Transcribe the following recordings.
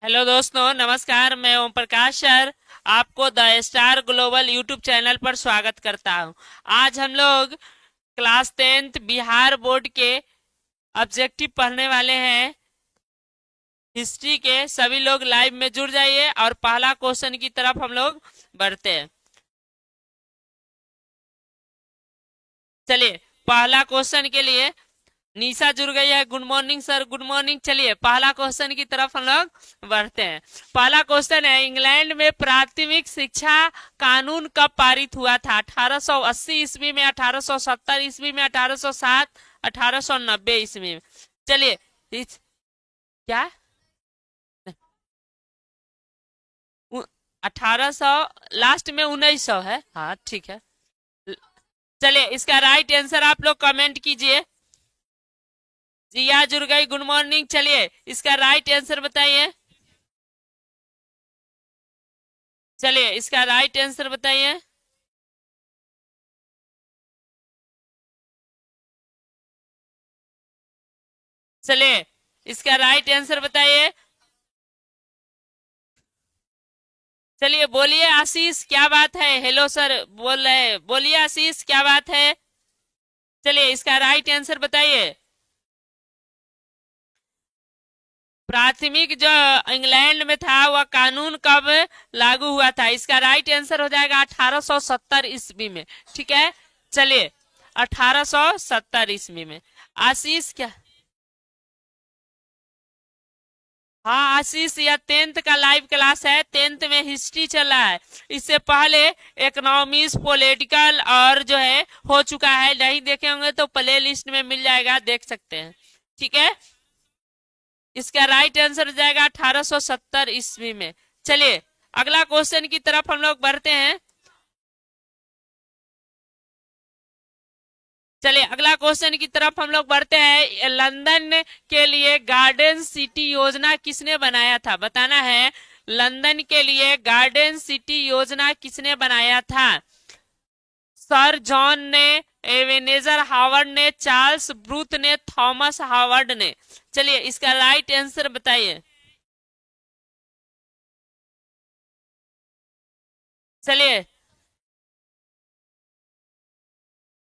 Hello दोस्तों, नमस्कार। मैं ओम प्रकाश सर आपको the star global YouTube channel पर स्वागत करता हूं। आज हम लोग क्लास 10th बिहार बोर्ड के ऑब्जेक्टिव पढ़ने वाले हैं। हिस्ट्री के सभी लोग लाइव में जुड़ जाइए और पहला क्वेश्चन की तरफ हम लोग बढ़ते हैं। चलिए, पहला क्वेश्चन के लिए निशा जुड़ गई है। Good morning sir, good morning. चलिए पहला क्वेश्चन की तरफ हम लोग बढ़ते हैं। पहला क्वेश्चन है, इंग्लैंड में प्राथमिक शिक्षा कानून कब पारित हुआ था? 1880 ईस्वी में, 1870 ईस्वी में, 1807, 1890 ईस्वी में। चलिए क्या 1800 लास्ट में 1900 है। हाँ ठीक है। चलिए इसका राइट आंसर आप लोग कमेंट कीजिए। जिया जुड़ गई, गुड मॉर्निंग। चलिए इसका राइट आंसर बताइए। चलिए इसका राइट आंसर बताइए। चलिए इसका राइट आंसर बताइए। चलिए बोलिए आशीष, क्या बात है? हेलो सर बोल रहे हैं, बोलिए आशीष क्या बात है? चलिए इसका राइट आंसर बताइए। प्राथमिक जो इंग्लैंड में था वह कानून कब लागू हुआ था? इसका राइट आंसर हो जाएगा 1870 ईस्वी में। ठीक है, चलिए 1870 ईस्वी में। आशीष क्या? हाँ आशीष, यह 10th का लाइव क्लास है। 10th में हिस्ट्री चल रहा है। इससे पहले इकोनॉमिक्स, पॉलिटिकल और जो है हो चुका है। नहीं देखे होंगे तो प्ले लिस्ट में मिल जाएगा, देख सकते हैं। ठीक है, इसका राइट आंसर हो जाएगा 1870 ईस्वी में। चलिए अगला क्वेश्चन की तरफ हम लोग बढ़ते हैं। चलिए अगला क्वेश्चन की तरफ हम लोग बढ़ते हैं। लंदन के लिए गार्डन सिटी योजना किसने बनाया था? बताना है। लंदन के लिए गार्डन सिटी योजना किसने बनाया था? सर जॉन ने, एवेनेजर हावर्ड ने, चार्ल्स ब्रूथ ने, थॉमस हावर्ड ने। चलिए इसका राइट आंसर बताइए। चलिए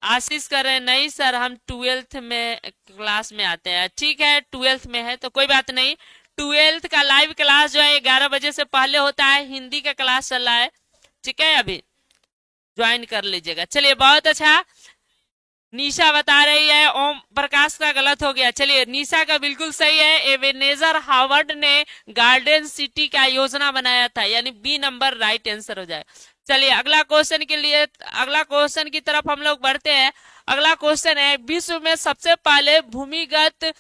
आशीष कर रहे हैं, नहीं सर हम 12th में क्लास में आते हैं। ठीक है 12th में है तो कोई बात नहीं। 12th का लाइव क्लास जो है 11 बजे से पहले होता है। हिंदी का क्लास चल रहा है। ठीक है, अभी ज्वाइन कर लीजिएगा। चलिए बहुत अच्छा। निशा बता रही है ओम प्रकाश का गलत हो गया। चलिए निशा का बिल्कुल सही है। एवेनेजर हावर्ड ने गार्डन सिटी का योजना बनाया था, यानी बी नंबर राइट आंसर हो जाए। चलिए अगला क्वेश्चन के लिए, अगला क्वेश्चन की तरफ हम लोग बढ़ते हैं। अगला क्वेश्चन है, विश्व में सबसे पहले भूमिगत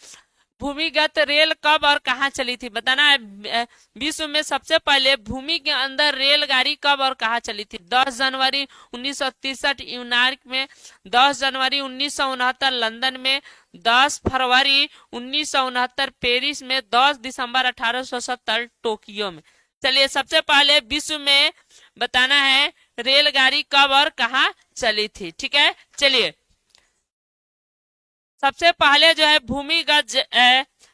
भूमिगत रेल कब और कहाँ चली थी? बताना है। विश्व में सबसे पहले भूमि के अंदर रेलगाड़ी कब और कहाँ चली थी? 10 जनवरी 1963 न्यूयॉर्क में, 10 जनवरी 1969 लंदन में, 10 फरवरी 1969 पेरिस में, 10 दिसंबर 1870 टोक्यो में। चलिए सबसे पहले विश्व में बताना है रेलगाड़ी कब और कहाँ चली थी। ठीक है, चलिए सबसे पहले जो है भूमिगत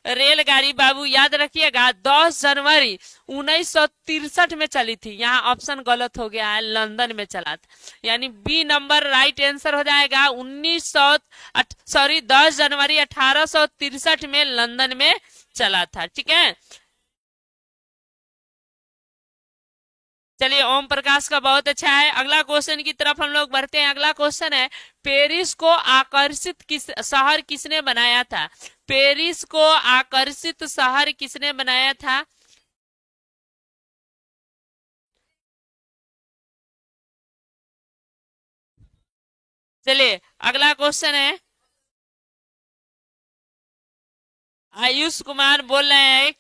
रेलगाड़ी बाबू याद रखिएगा 10 जनवरी 1963 में चली थी। यहाँ ऑप्शन गलत हो गया है, लंदन में चला था, यानी बी नंबर राइट आंसर हो जाएगा। 10 जनवरी 1863 में लंदन में चला था। ठीक है, चलिए ओम प्रकाश का बहुत अच्छा है। अगला क्वेश्चन की तरफ हम लोग बढ़ते हैं। अगला क्वेश्चन है, पेरिस को आकर्षित शहर किसने बनाया था? पेरिस को आकर्षित शहर किसने बनाया था? चलिए अगला क्वेश्चन है, आयुष कुमार बोल रहे हैं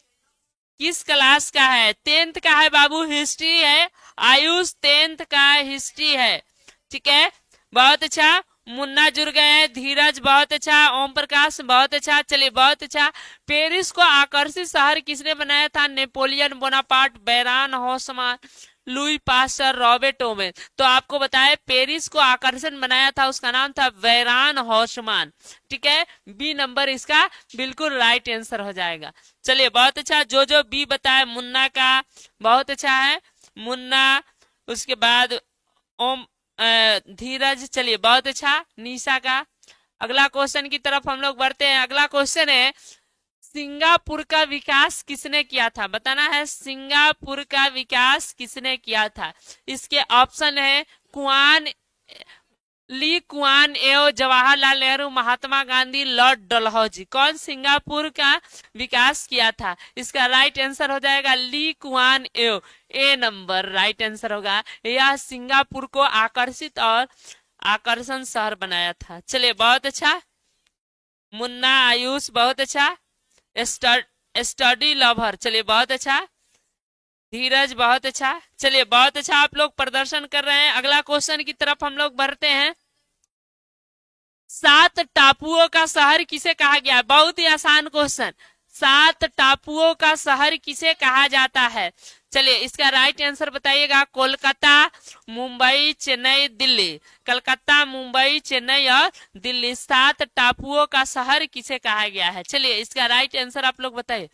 किस क्लास का है? 10th का है बाबू, हिस्ट्री है। आयुष 10th का हिस्ट्री है। ठीक है, बहुत अच्छा। मुन्ना जुड़ गए हैं, धीरज बहुत अच्छा, ओम प्रकाश बहुत अच्छा। चलिए बहुत अच्छा। पेरिस को आकर्षित शहर किसने बनाया था? Napoleon Bonaparte, Baron Haussmann, Louis Pasteur, Robert Owen. तो आपको बताया पेरिस को आकर्षण बनाया था, उसका नाम था वैरान हॉर्समान। ठीक है, बी नंबर इसका बिल्कुल राइट आंसर हो जाएगा। चलिए बहुत अच्छा, जो बी बताया मुन्ना का बहुत अच्छा है, मुन्ना। उसके बाद ओम धीरज, चलिए बहुत अच्छा, निशा का। अगला क्वेश्चन की तरफ हम लोग बढ़ते हैं। अगला क्वेश्चन है सिंगापुर का विकास किसने किया था, बताना है सिंगापुर का विकास किसने किया था। इसके ऑप्शन है कुआन ली कुआन एव, जवाहरलाल नेहरू, महात्मा गांधी, लॉर्ड डलहौजी। कौन सिंगापुर का विकास किया था? इसका राइट आंसर हो जाएगा ली कुआन एव, ए नंबर राइट आंसर होगा। यह सिंगापुर को आकर्षित और आकर्षण शहर बनाया था। चलिए बहुत अच्छा, मुन्ना आयुष बहुत अच्छा, स्टडी लवर, चलिए बहुत अच्छा, धीरज बहुत अच्छा। चलिए बहुत अच्छा, आप लोग प्रदर्शन कर रहे हैं। अगला क्वेश्चन की तरफ हम लोग बढ़ते हैं। 7 टापुओं का शहर किसे कहा गया? बहुत ही आसान क्वेश्चन। 7 टापुओं का शहर किसे कहा जाता है? चलिए इसका राइट आंसर बताइएगा। कोलकाता, मुंबई, चेन्नई, दिल्ली। कलकत्ता, मुंबई, चेन्नई और दिल्ली, 7 टापुओं का शहर किसे कहा गया है? चलिए इसका राइट आंसर आप लोग बताइए।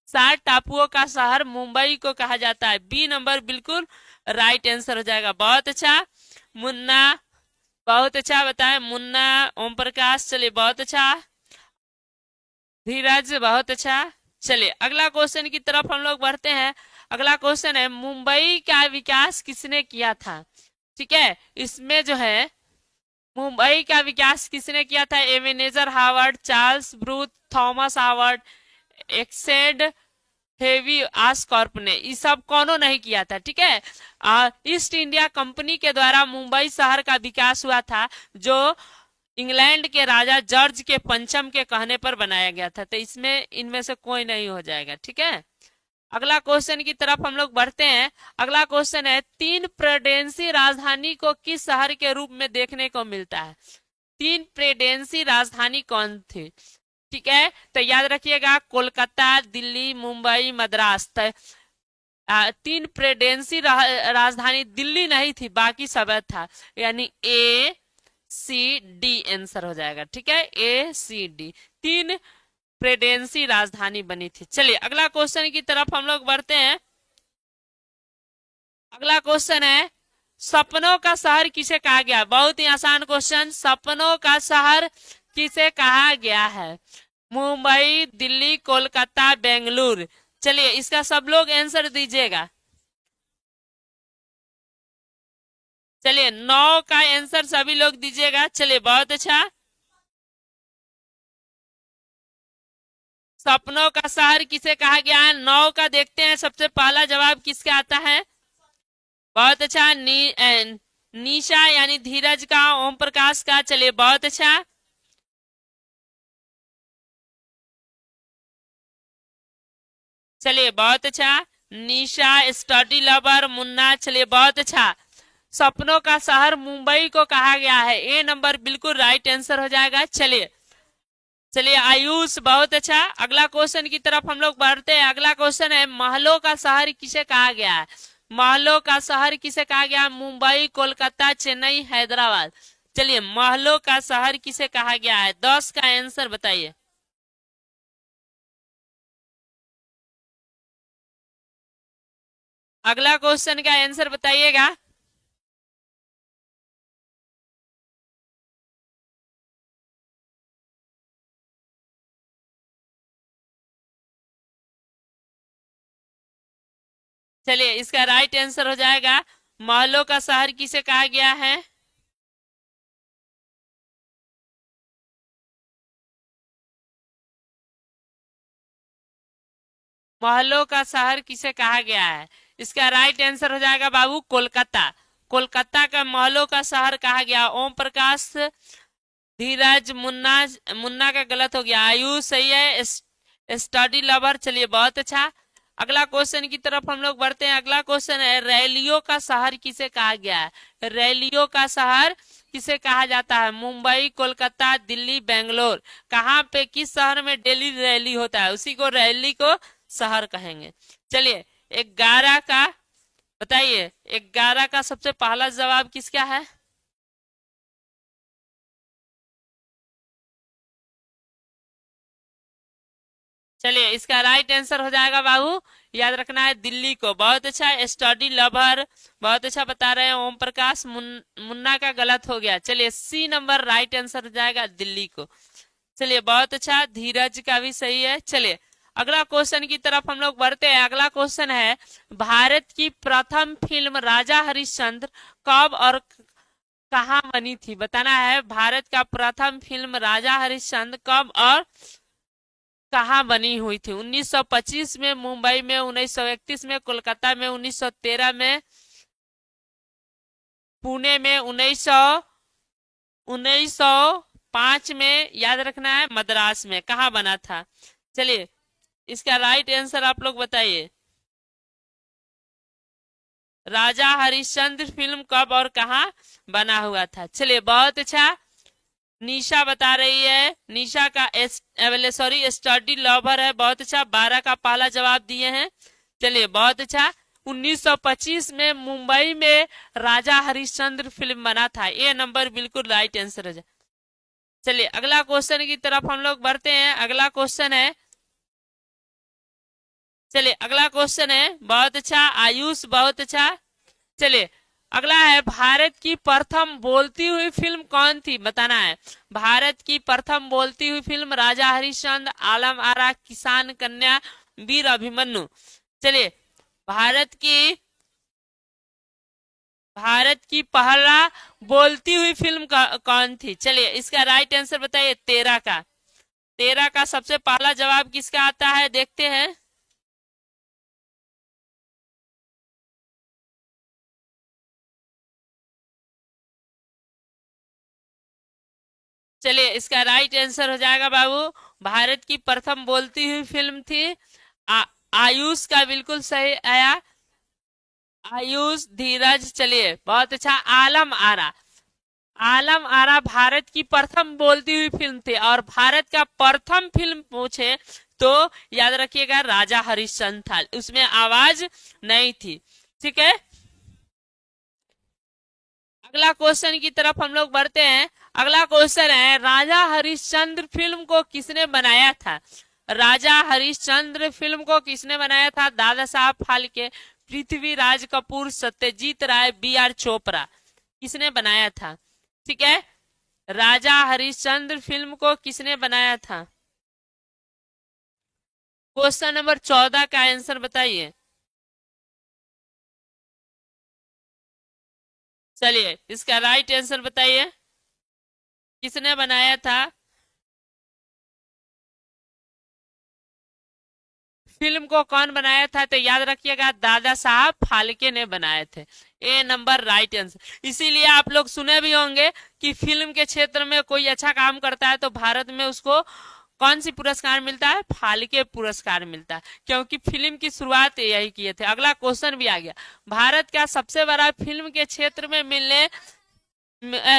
7 टापुओं का शहर मुंबई को कहा जाता है, बी नंबर बिल्कुल राइट आंसर हो जाएगा। बहुत अच्छा, मुन्ना बहुत अच्छा बताए, मुन्ना, ओम प्रकाश, चलिए बहुत अच्छा, धीरज बहुत अच्छा। चलिए अगला क्वेश्चन की तरफ हम लोग बढ़ते हैं। अगला क्वेश्चन है मुंबई का विकास किसने किया था? ठीक है, इसमें जो है मुंबई का विकास किसने किया था? Ebenezer Howard, Charles Booth, Thomas Howard, एक्सेड हेवी आस्कॉर्प ने, ये सब कौनों नहीं किया था। ठीक है, ईस्ट इंडिया कंपनी के द्वारा मुंबई शहर का विकास हुआ था, जो इंग्लैंड के राजा जॉर्ज के पंचम के कहने पर बनाया गया था। तो इसमें इनमें से कोई नहीं हो जाएगा। ठीक है, अगला क्वेश्चन की तरफ हम लोग बढ़ते हैं। अगला क्वेश्चन है 3 प्रेसिडेंसी राजधानी को किस शहर के रूप में देखने को मिलता है? 3 प्रेसिडेंसी राजधानी कौन थी? ठीक है, तो याद रखिएगा कोलकाता, दिल्ली, मुंबई, मद्रास। 3 प्रेसिडेंसी राजधानी, दिल्ली नहीं थी, बाकी सब था, यानी ए सी डी आंसर हो जाएगा। ठीक है, ए सी डी, 3 प्रेसिडेंसी राजधानी बनी थी। चलिए अगला क्वेश्चन की तरफ हम लोग बढ़ते हैं। अगला क्वेश्चन है सपनों का शहर किसे कहा गया? बहुत ही आसान क्वेश्चन, सपनों का शहर किसे कहा गया है? मुंबई, दिल्ली, कोलकाता, बेंगलुरु। चलिए इसका सब लोग आंसर दीजिएगा। चलिए 9 का आंसर सभी लोग दीजिएगा। चलिए बहुत अच्छा, सपनों का शहर किसे कहा गया है? 9 का देखते हैं सबसे पहला जवाब किसका आता है। बहुत अच्छा, निशा यानी धीरज का, ओम प्रकाश का। चलिए बहुत अच्छा, चलिए बहुत अच्छा, निशा, स्टडी लवर, मुन्ना। चलिए बहुत अच्छा, सपनों का शहर मुंबई को कहा गया है, ए नंबर बिल्कुल राइट आंसर हो जाएगा। चलिए चलिए आयुष बहुत अच्छा। अगला क्वेश्चन की तरफ हम लोग बढ़ते हैं। अगला क्वेश्चन है महलों का शहर किसे कहा गया है? महलों का शहर किसे कहा गया? मुंबई, कोलकाता, चेन्नई, हैदराबाद। चलिए महलों का शहर किसे कहा गया है? 10 का आंसर बताइए। अगला क्वेश्चन का आंसर बताइएगा। चलिए इसका राइट आंसर हो जाएगा महलों का शहर किसे कहा गया है? महलों का शहर किसे कहा गया है? इसका राइट आंसर हो जाएगा बाबू कोलकाता। कोलकाता का महलों का शहर कहा गया। ओम प्रकाश, धीरज, मुन्ना, मुन्ना का गलत हो गया, आयुष सही है, स्टडी लवर। चलिए बहुत अच्छा, अगला क्वेश्चन की तरफ हम लोग बढ़ते हैं। अगला क्वेश्चन है रैलियों का शहर किसे कहा गया है? रैलियों का शहर किसे कहा जाता है? मुंबई, कोलकाता, दिल्ली, बेंगलोर। कहाँ पे किस शहर में डेली रैली होता है, उसी को रैली को शहर कहेंगे। चलिए 11 का बताइए 11 का सबसे पहला जवाब किसका है? चलिए इसका राइट आंसर हो जाएगा बाबू, याद रखना है दिल्ली को। बहुत अच्छा, स्टडी लवर, बहुत अच्छा बता रहे हैं ओम प्रकाश। मुन्ना का गलत हो गया। चलिए सी नंबर राइट आंसर हो जाएगा दिल्ली को। चलिए बहुत अच्छा, धीरज का भी सही है। चलिए अगला क्वेश्चन की तरफ हम लोग बढ़ते हैं। अगला क्वेश्चन है भारत की प्रथम फिल्म राजा हरिश्चंद्र कब और कहाँ बनी थी? बताना है भारत का प्रथम फिल्म राजा हरिश्चंद्र कब और कहाँ बनी हुई थी? 1925 में मुंबई में, 1931 में कोलकाता में, 1913 में पुणे में, 1905 में, याद रखना है मद्रास में। कहाँ बना था? चलिए इसका राइट आंसर आप लोग बताइए। राजा हरिश्चंद्र फिल्म कब और कहाँ बना हुआ था? चलिए बहुत अच्छा, निशा बता रही है, निशा का सॉरी स्टडी लवर है। बहुत अच्छा, 12 का पहला जवाब दिए हैं। चलिए बहुत अच्छा, 1925 में मुंबई में राजा हरिश्चंद्र फिल्म बना था। ये नंबर बिल्कुल राइट आंसर है। चलिए अगला क्वेश्चन की तरफ हम लोग बढ़ते हैं। अगला क्वेश्चन है, चलिए अगला क्वेश्चन है, बहुत अच्छा आयुष, बहुत अच्छा। चलिए अगला है भारत की प्रथम बोलती हुई फिल्म कौन थी? बताना है भारत की प्रथम बोलती हुई फिल्म राजा हरिश्चंद्र, आलम आरा, किसान कन्या, वीर अभिमन्यु। चलिए भारत की पहला बोलती हुई फिल्म कौन थी? चलिए इसका राइट आंसर बताइए। 13 का सबसे पहला जवाब किसका आता है, देखते हैं। चलिए इसका राइट आंसर हो जाएगा बाबू, भारत की प्रथम बोलती हुई फिल्म थी आयुष का बिल्कुल सही आया, आयुष, धीरज। चलिए बहुत अच्छा, आलम आरा। आलम आरा भारत की प्रथम बोलती हुई फिल्म थी, और भारत का प्रथम फिल्म पूछे तो याद रखिएगा राजा हरिश्चंद्र था, उसमें आवाज नहीं थी। ठीक है, अगला क्वेश्चन की तरफ हम लोग बढ़ते हैं। अगला क्वेश्चन है राजा हरिश्चंद्र फिल्म को किसने बनाया था? राजा हरिश्चंद्र फिल्म को किसने बनाया था? दादा साहब फाल्के, पृथ्वीराज कपूर, सत्यजीत राय, बी आर चोपड़ा। किसने बनाया था? ठीक है, राजा हरिश्चंद्र फिल्म को किसने बनाया था? क्वेश्चन नंबर 14 का आंसर बताइए। चलिए इसका राइट आंसर बताइए, किसने बनाया था? फिल्म को कौन बनाया था? तो याद रखिएगा दादा साहब फाल्के ने बनाए थे। ए नंबर राइट आंसर। इसीलिए आप लोग सुने भी होंगे कि फिल्म के क्षेत्र में कोई अच्छा काम करता है तो भारत में उसको कौन सी पुरस्कार मिलता है? फाल्के पुरस्कार मिलता है, क्योंकि फिल्म की शुरुआत यही किए थे। अगला क्वेश्चन भी आ गया, भारत का सबसे बड़ा फिल्म के क्षेत्र में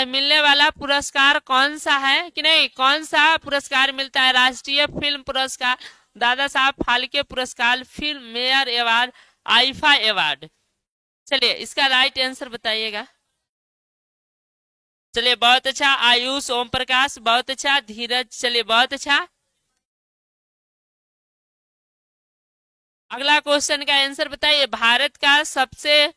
मिलने वाला पुरस्कार कौन सा है? कि नहीं, कौन सा पुरस्कार मिलता है? राष्ट्रीय फिल्म पुरस्कार, दादा साहब फाल्के पुरस्कार, film mayor award, IIFA award. चलिए इसका राइट आंसर बताइएगा। चलिए बहुत अच्छा, आयुष, ओम प्रकाश, बहुत अच्छा, धीरज। चलिए बहुत अच्छा, अगला क्वेश्चन का आंसर बताइए। भारत का सबसे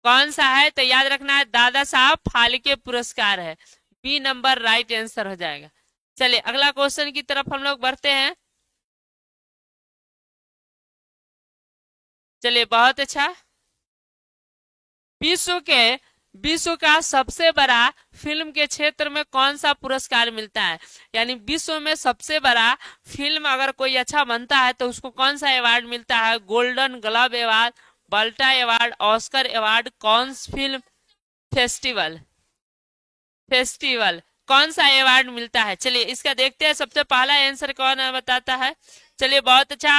कौन सा है? तो याद रखना है दादा साहब फाल्के पुरस्कार है। बी नंबर राइट आंसर हो जाएगा। चलिए अगला क्वेश्चन की तरफ हम लोग बढ़ते हैं। चलिए बहुत अच्छा, विश्व के विश्व का सबसे बड़ा फिल्म के क्षेत्र में कौन सा पुरस्कार मिलता है? यानी विश्व में सबसे बड़ा फिल्म अगर कोई अच्छा बनता है तो उसको कौन सा अवार्ड मिलता है? Golden Globe award, BAFTA award, Oscar award, Cannes film festival festival कौन सा अवार्ड मिलता है? चलिए इसका देखते हैं, सबसे पहला आंसर कौन है बताता है। चलिए बहुत अच्छा,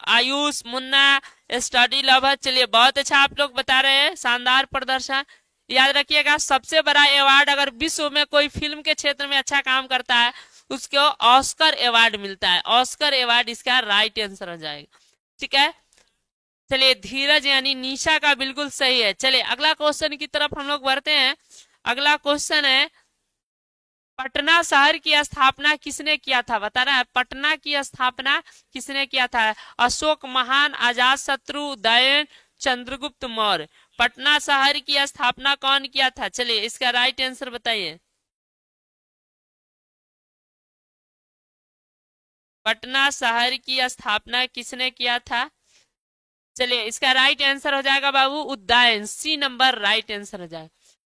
आयुष, मुन्ना, स्टडी लवर। चलिए बहुत अच्छा, आप लोग बता रहे हैं, शानदार प्रदर्शन। याद रखिएगा सबसे बड़ा अवार्ड अगर विश्व में कोई फिल्म के क्षेत्र में अच्छा काम करता है उसको ऑस्कर अवार्ड मिलता है। ऑस्कर अवार्ड इसका राइट आंसर हो जाएगा। ठीक है, चलिए धीरज यानी निशा का बिल्कुल सही है। चलिए अगला क्वेश्चन की तरफ हम लोग बढ़ते हैं। अगला क्वेश्चन है, पटना शहर की स्थापना किसने किया था? बताना है, पटना की स्थापना किसने किया था? अशोक महान, अजात शत्रु, उदयन, चंद्रगुप्त मौर्य। पटना शहर की स्थापना कौन किया था? चलिए इसका राइट आंसर बताइए। पटना शहर की स्थापना किसने किया था? चलिए इसका राइट आंसर हो जाएगा Babu Udayan, C number right answer हो जाएगा।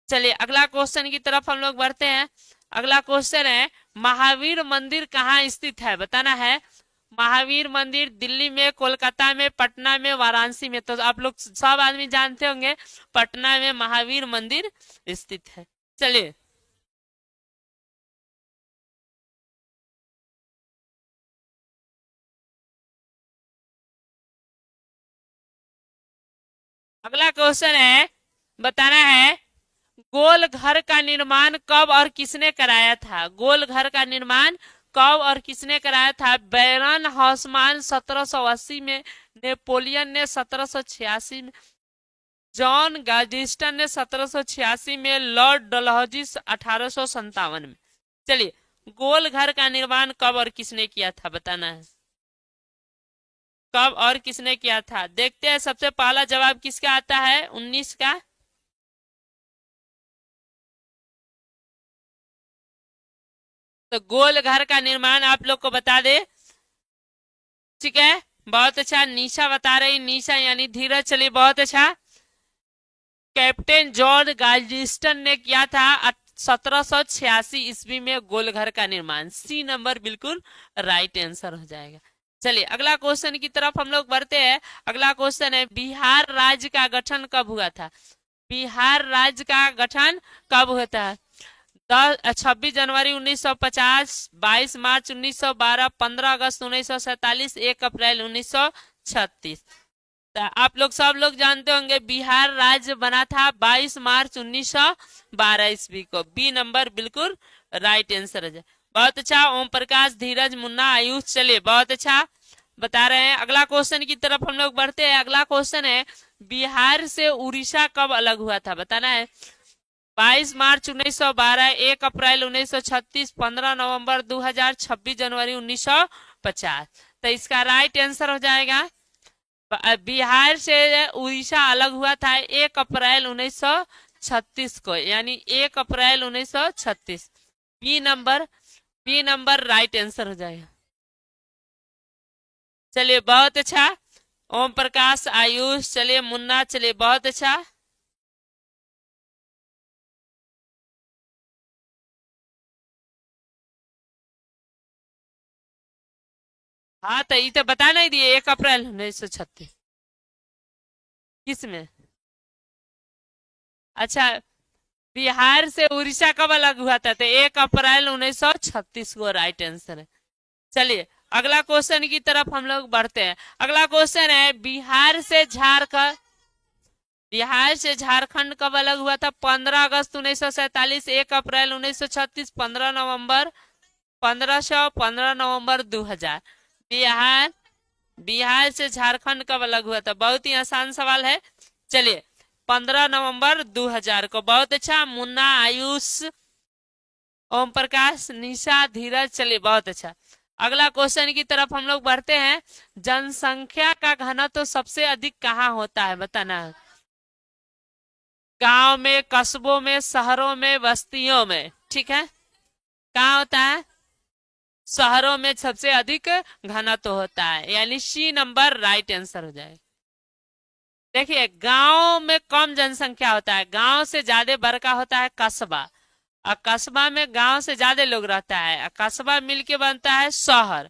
चलिए अगला क्वेश्चन की तरफ हम लोग बढ़ते हैं। अगला क्वेश्चन है, महावीर मंदिर कहाँ स्थित है? बताना है। महावीर मंदिर दिल्ली में, कोलकाता में, पटना में, वाराणसी में। तो आप लोग सब आदमी जानते होंगे पटना में महावीर मंदिर स्थित है। चलिए अगला क्वेश्चन है, बताना है गोल घर का निर्माण कब और किसने कराया था? गोल घर का निर्माण कब और किसने कराया था? बैरन हॉसमान 1780 में, नेपोलियन ने 1786 में, जॉन गार्डिस्टन ने 1786 में, लॉर्ड डलहौजी 1857 में। चलिए गोल घर का निर्माण कब और किसने किया था? बताना है कब और किसने किया था। देखते हैं सबसे पहला जवाब किसका आता है, 19 का। तो गोल घर का निर्माण आप लोग को बता दे। ठीक है, बहुत अच्छा, निशा बता रही, निशा यानी धीरज। चलिए बहुत अच्छा, कैप्टन जॉन गार्डिस्टन ने किया था 1786 ईस्वी में गोल घर का निर्माण। सी नंबर बिल्कुल राइट आंसर हो जाएगा। चलिए अगला क्वेश्चन की तरफ हम लोग बढ़ते हैं। अगला क्वेश्चन है, बिहार राज्य का गठन कब हुआ था? बिहार राज्य का गठन कब हुआ था? 26 जनवरी 1950, 22 मार्च 1912, 15 अगस्त 1947, 1 अप्रैल 1936। तो आप लोग सब लोग जानते होंगे बिहार राज्य बना था 22 मार्च 1912 ईस्वी को। बी नंबर बिल्कुल राइट आंसर है। बहुत अच्छा, ओम प्रकाश, धीरज, मुन्ना, आयुष। चलिए बहुत अच्छा बता रहे हैं। अगला क्वेश्चन की तरफ हम लोग बढ़ते हैं। अगला क्वेश्चन है, बिहार से उड़ीसा कब अलग हुआ था? बताना है। 22 मार्च 1912, 1 अप्रैल 1936, 15 नवंबर 2000, 26 जनवरी 1950। तो इसका राइट आंसर हो जाएगा, बिहार से उड़ीसा अलग हुआ था 1 अप्रैल 1936 को, यानी 1 अप्रैल 1936। बी नंबर राइट आंसर हो जाएगा। चलिए बहुत अच्छा, ओम प्रकाश, आयुष, चलिए मुन्ना, चलिए बहुत अच्छा। हाँ तो ये तो बता नहीं दिए, 1 अप्रैल 1936 किस में? अच्छा, बिहार से उड़ीसा कब अलग हुआ था? तो 1 अप्रैल 1936 को राइट आंसर है। चलिए अगला क्वेश्चन की तरफ हम लोग बढ़ते हैं। अगला क्वेश्चन है, बिहार से झारखंड कब अलग हुआ था? 15 अगस्त 1947, 1 अप्रैल 1936, 15 नवंबर 2000। बिहार बिहार से झारखंड कब अलग हुआ था? बहुत ही आसान सवाल है। चलिए 15 नवंबर 2000 को। बहुत अच्छा, मुन्ना, आयुष, ओम प्रकाश, निशा, धीरज। चलिए बहुत अच्छा, अगला क्वेश्चन की तरफ हम लोग बढ़ते हैं। जनसंख्या का घनत्व सबसे अधिक कहाँ होता है? बताना है। गांव में, कस्बों में, शहरों में, बस्तियों में। ठीक है, कहाँ होता है? शहरों में सबसे अधिक घनत्व होता है, यानी सी नंबर राइट आंसर हो जाए। देखिए गांव में कम जनसंख्या होता है, गांव से ज्यादा बड़का होता है कस्बा, और कस्बा में गांव से ज्यादा लोग रहता है, और कस्बा मिलके बनता है शहर,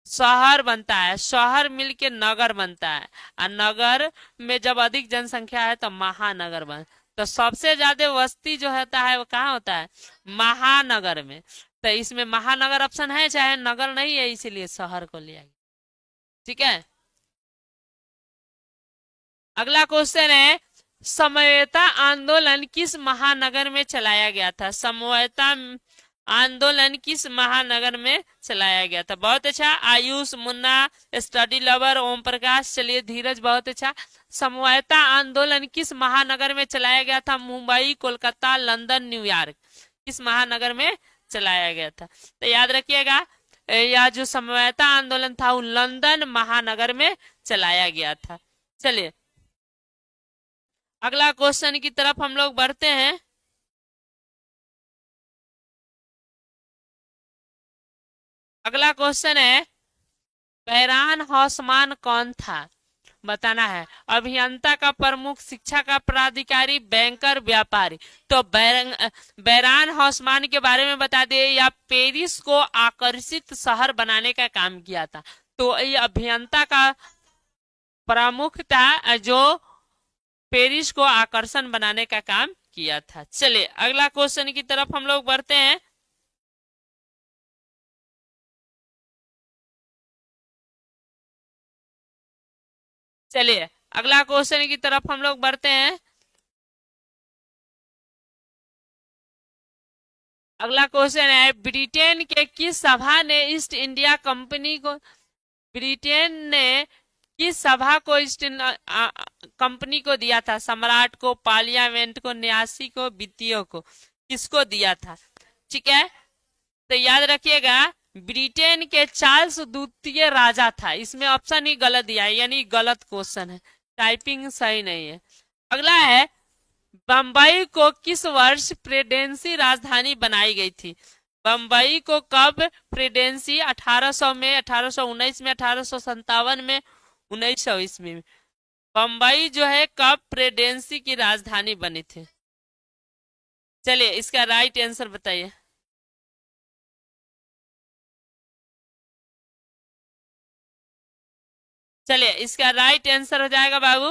शहर बनता है, शहर मिलके नगर बनता है, और नगर में जब अधिक जनसंख्या है तो महानगर बन। तो सबसे ज्यादा बस्ती जो होता है वो कहाँ होता है? महानगर में। तो इसमें महानगर ऑप्शन है, चाहे नगर नहीं है, इसीलिए शहर को लिया गया। ठीक है, अगला क्वेश्चन है, समवेता आंदोलन किस महानगर में चलाया गया था? समवेता आंदोलन किस महानगर में चलाया गया था? बहुत अच्छा। आयुष, मुन्ना, स्टडी लवर, ओम प्रकाश, चलिए धीरज, बहुत अच्छा। समवायता आंदोलन किस महानगर में चलाया गया था? Mumbai, Kolkata, London, New York. किस महानगर में चलाया गया था? तो याद रखिएगा, यह जो समवायता आंदोलन था वो लंदन महानगर में चलाया गया था। चलिए अगला क्वेश्चन की तरफ हम लोग बढ़ते हैं। अगला क्वेश्चन है, बैरान हौसमान कौन था? बताना है। अभियंता का प्रमुख, शिक्षा का पदाधिकारी, बैंकर, व्यापारी। तो बैरान हौसमान के बारे में बता दे, या पेरिस को आकर्षित शहर बनाने का काम किया था। तो ये अभियंता का प्रमुख था जो पेरिस को आकर्षण बनाने का काम किया था। चलिए अगला क्वेश्चन की तरफ हम लोग बढ़ते हैं। चलिए अगला क्वेश्चन की तरफ हम लोग बढ़ते हैं। अगला क्वेश्चन है, ब्रिटेन के किस सभा ने ईस्ट इंडिया कंपनी को, ब्रिटेन ने किस सभा को ईस्ट कंपनी को दिया था? सम्राट को, पार्लियामेंट को, न्यासी को, वित्तीय को, किसको दिया था? ठीक है, तो याद रखिएगा ब्रिटेन के चार्ल्स द्वितीय राजा था। इसमें ऑप्शन ही गलत दिया है, यानी गलत क्वेश्चन है, टाइपिंग सही नहीं है। अगला है, बंबई को किस वर्ष प्रेसिडेंसी राजधानी बनाई गई थी? बंबई को कब प्रेसिडेंसी? 1800 में, 1819 में, 1857 में, 1900 ईस्वी में। बंबई जो है कब प्रेसिडेंसी की राजधानी बनी थी? चलिए इसका राइट आंसर बताइए। चलिए इसका राइट आंसर हो जाएगा बाबू,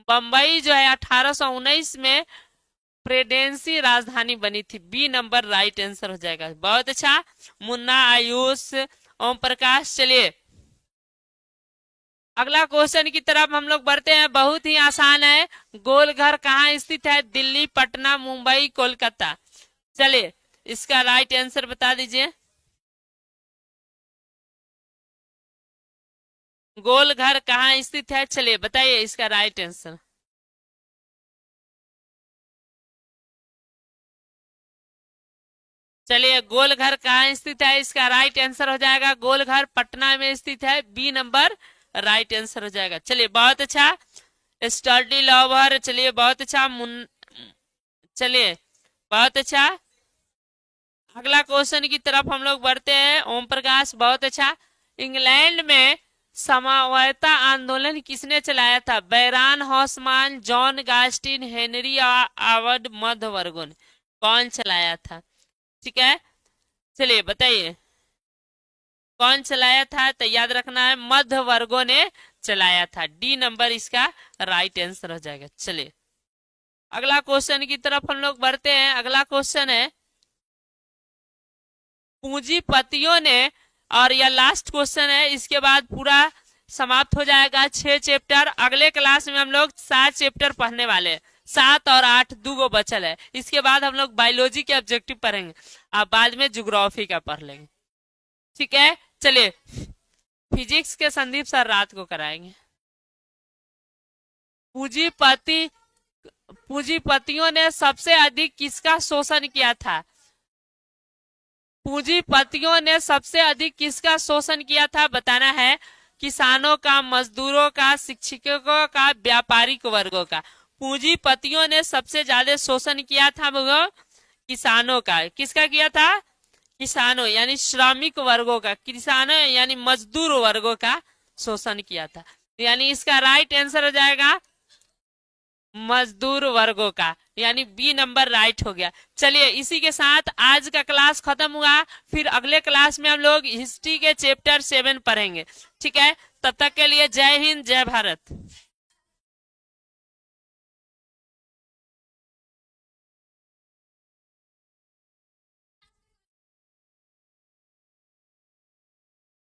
बंबई जो है 1819 में प्रेसिडेंसी राजधानी बनी थी। बी नंबर राइट आंसर हो जाएगा। बहुत अच्छा मुन्ना, आयुष, ओम प्रकाश। चलिए अगला क्वेश्चन की तरफ हम लोग बढ़ते हैं, बहुत ही आसान है। गोल घर कहाँ स्थित है? दिल्ली, पटना, मुंबई, कोलकाता। चलिए इसका राइट आंसर बता दीजिए। गोल घर कहाँ स्थित है? चलिए बताइए इसका राइट आंसर। चलिए गोल घर कहाँ स्थित है? इसका राइट आंसर हो जाएगा गोल घर पटना में स्थित है। बी नंबर राइट आंसर हो जाएगा। चलिए बहुत अच्छा, स्टडी लवर। चलिए बहुत अच्छा चलिए बहुत अच्छा। अगला क्वेश्चन की तरफ हम लोग बढ़ते हैं। ओम प्रकाश, बहुत अच्छा। इंग्लैंड में समवायता आंदोलन किसने चलाया था? बैरान हॉसमान, जॉन गास्टिन, हेनरी आवर्ड मध्यवर्गों ने। कौन चलाया था? ठीक है, चलिए बताइए कौन चलाया था? तो याद रखना है मध्य वर्गों ने चलाया था। डी नंबर इसका राइट आंसर हो जाएगा। चलिए अगला क्वेश्चन की तरफ हम लोग बढ़ते हैं। अगला क्वेश्चन है, पूंजीपतियों ने, और यह लास्ट क्वेश्चन है, इसके बाद पूरा समाप्त हो जाएगा 6 चैप्टर। अगले क्लास में हम लोग 7 चैप्टर पढ़ने वाले हैं। 7 और 8 दो बचल है। इसके बाद हम लोग बायोलॉजी के ऑब्जेक्टिव पढ़ेंगे, अब बाद में ज्योग्राफी का पढ़ लेंगे। ठीक है, चलिए फिजिक्स के संदीप सर रात को कराएंगे। पूंजीपति पूंजीपतियों ने सबसे अधिक किसका शोषण किया था? पूंजीपतियों ने सबसे अधिक किसका शोषण किया था? बताना है। किसानों का, मजदूरों का, शिक्षकों का, व्यापारिक वर्गों का। पूंजीपतियों ने सबसे ज्यादा शोषण किया था वो किसानों का। किसका किया था? किसानों यानी श्रमिक वर्गों का, किसानों यानी मजदूर वर्गों का शोषण किया था। यानी इसका राइट आंसर हो जाएगा मजदूर वर्गों का, यानी बी नंबर राइट हो गया। चलिए इसी के साथ आज का क्लास खत्म हुआ। फिर अगले क्लास में हम लोग हिस्ट्री के चैप्टर 7 पढ़ेंगे। ठीक है, तब तक के लिए जय हिंद, जय भारत।